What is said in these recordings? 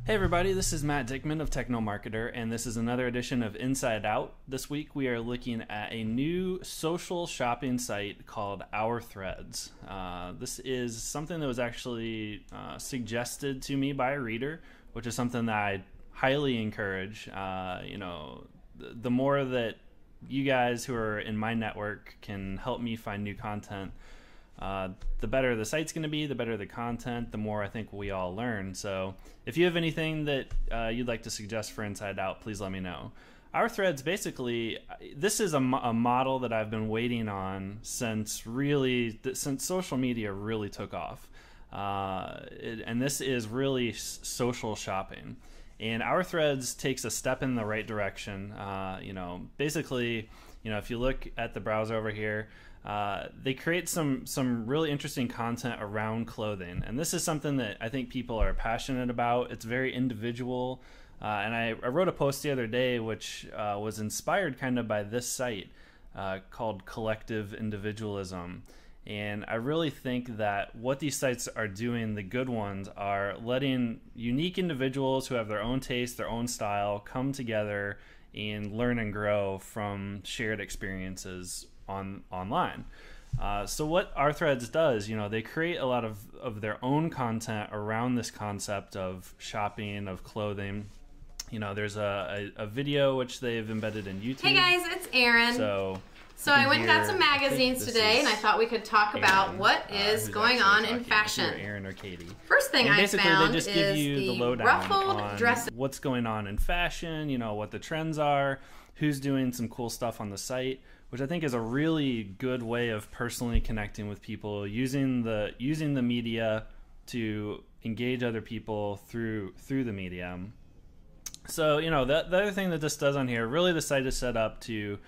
Hey everybody, this is Matt Dickman of Techno Marketer, and this is another edition of Inside Out. This week we are looking at a new social shopping site called OurThreads. This is something that was actually suggested to me by a reader, which is something that I highly encourage. The more that you guys who are in my network can help me find new content, the better the site's going to be, the better the content, the more I think we all learn. So if you have anything that you'd like to suggest for Inside Out, please let me know. OurThreads, basically, this is a model that I've been waiting on since social media really took off. And this is really social shopping. And OurThreads takes a step in the right direction. Basically, if you look at the browser over here, they create some really interesting content around clothing, and this is something that I think people are passionate about. It's very individual, and I wrote a post the other day which was inspired kind of by this site called Collective Individualism. And I really think that what these sites are doing, the good ones, are letting unique individuals who have their own taste, their own style, come together and learn and grow from shared experiences online. So what OurThreads does, they create a lot of their own content around this concept of shopping, of clothing. There's a video which they've embedded in YouTube. Hey guys, it's Erin. So I went and got some magazines today, and I thought we could talk about what is going on in fashion. Aaron or Katie. First thing I found they just is give you the lowdown ruffled on dresses. What's going on in fashion, what the trends are, who's doing some cool stuff on the site, which I think is a really good way of personally connecting with people, using the media to engage other people through the medium. So the other thing that this does on here, really the site is set up to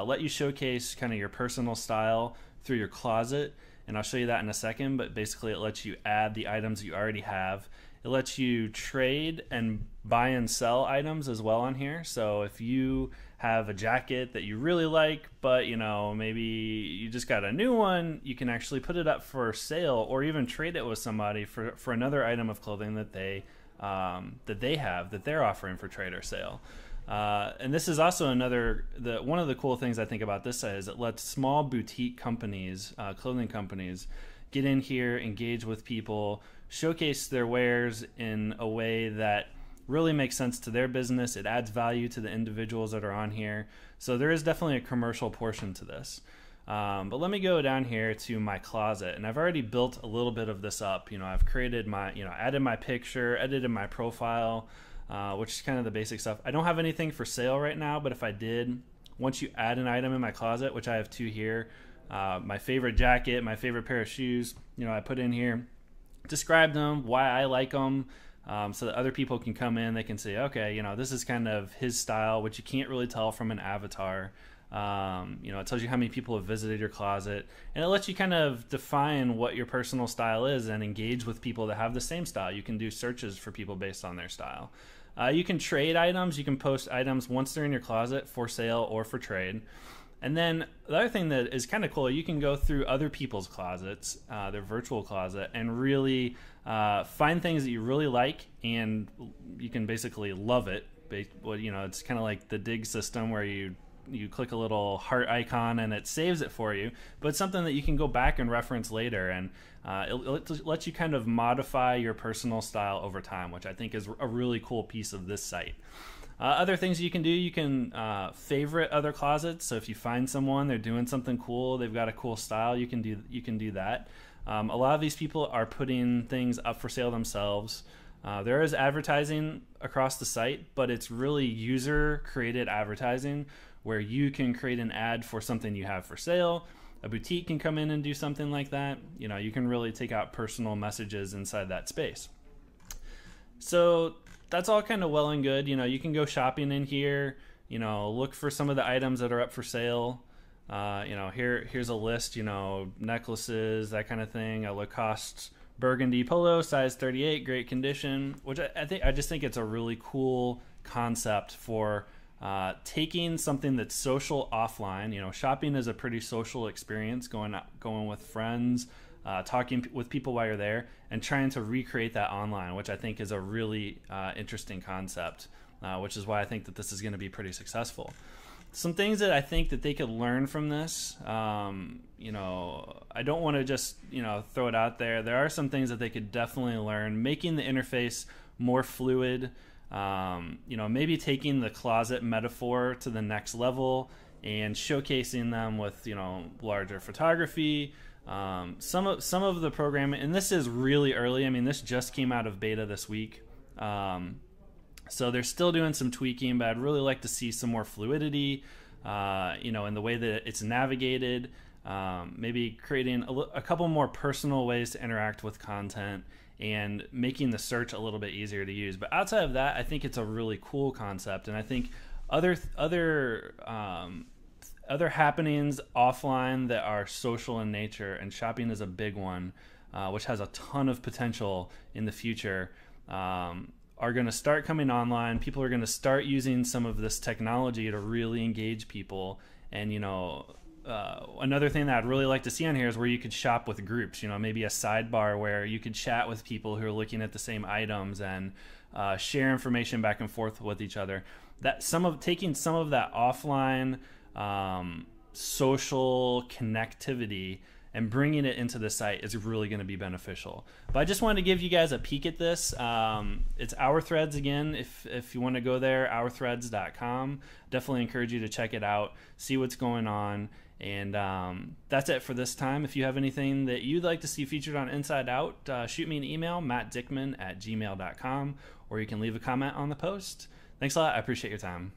let you showcase kind of your personal style through your closet, and I'll show you that in a second. But basically, it lets you add the items you already have. It lets you trade and buy and sell items as well on here. So if you have a jacket that you really like, but maybe you just got a new one, you can actually put it up for sale, or even trade it with somebody for another item of clothing that they're offering for trade or sale. And this is also one of the cool things I think about this site is it lets small boutique companies, clothing companies, get in here, engage with people, showcase their wares in a way that really makes sense to their business. It adds value to the individuals that are on here. So there is definitely a commercial portion to this. But let me go down here to my closet, and I've already built a little bit of this up. I've created added my picture, edited my profile, which is kind of the basic stuff. I don't have anything for sale right now, but if I did, once you add an item in my closet, which I have two here, my favorite jacket, my favorite pair of shoes, I put in here, describe them, why I like them, so that other people can come in, they can say, okay, this is kind of his style, which you can't really tell from an avatar. It tells you how many people have visited your closet, and it lets you kind of define what your personal style is and engage with people that have the same style. You can do searches for people based on their style. You can trade items. You can post items once they're in your closet for sale or for trade. And then the other thing that is kind of cool, you can go through other people's closets, their virtual closet, and really find things that you really like, and you can basically love it. It's kind of like the dig system where you click a little heart icon and it saves it for you, but it's something that you can go back and reference later, and it lets you kind of modify your personal style over time, which I think is a really cool piece of this site. Other things you can do, you can favorite other closets. So if you find someone, they're doing something cool, they've got a cool style, you can do that. A lot of these people are putting things up for sale themselves. There is advertising across the site, but it's really user-created advertising where you can create an ad for something you have for sale. A boutique can come in and do something like that. You can really take out personal messages inside that space. So that's all kind of well and good. You can go shopping in here, look for some of the items that are up for sale. Here's a list, necklaces, that kind of thing. A Lacoste burgundy polo, size 38, great condition, which I just think it's a really cool concept for taking something that's social offline. You know, shopping is a pretty social experience, going with friends, talking with people while you're there, and trying to recreate that online, which I think is a really interesting concept, which is why I think that this is going to be pretty successful. Some things that I think that they could learn from this, you know, I don't want to just, you know, throw it out there. There are some things that they could definitely learn, making the interface more fluid, you know, maybe taking the closet metaphor to the next level and showcasing them with, you know, larger photography. Some of the programming, and this is really early. I mean, this just came out of beta this week. So they're still doing some tweaking, but I'd really like to see some more fluidity, you know, in the way that it's navigated, maybe creating a couple more personal ways to interact with content and making the search a little bit easier to use. But outside of that, I think it's a really cool concept. And I think other happenings offline that are social in nature, and shopping is a big one, which has a ton of potential in the future, are going to start coming online. People are going to start using some of this technology to really engage people. And, you know, another thing that I'd really like to see on here is where you could shop with groups, you know, maybe a sidebar where you could chat with people who are looking at the same items and share information back and forth with each other. That taking some of that offline social connectivity and bringing it into the site is really going to be beneficial. But I just wanted to give you guys a peek at this. It's OurThreads again. If you want to go there, OurThreads.com. Definitely encourage you to check it out, see what's going on. And that's it for this time. If you have anything that you'd like to see featured on Inside Out, shoot me an email, mattdickman@gmail.com, or you can leave a comment on the post. Thanks a lot. I appreciate your time.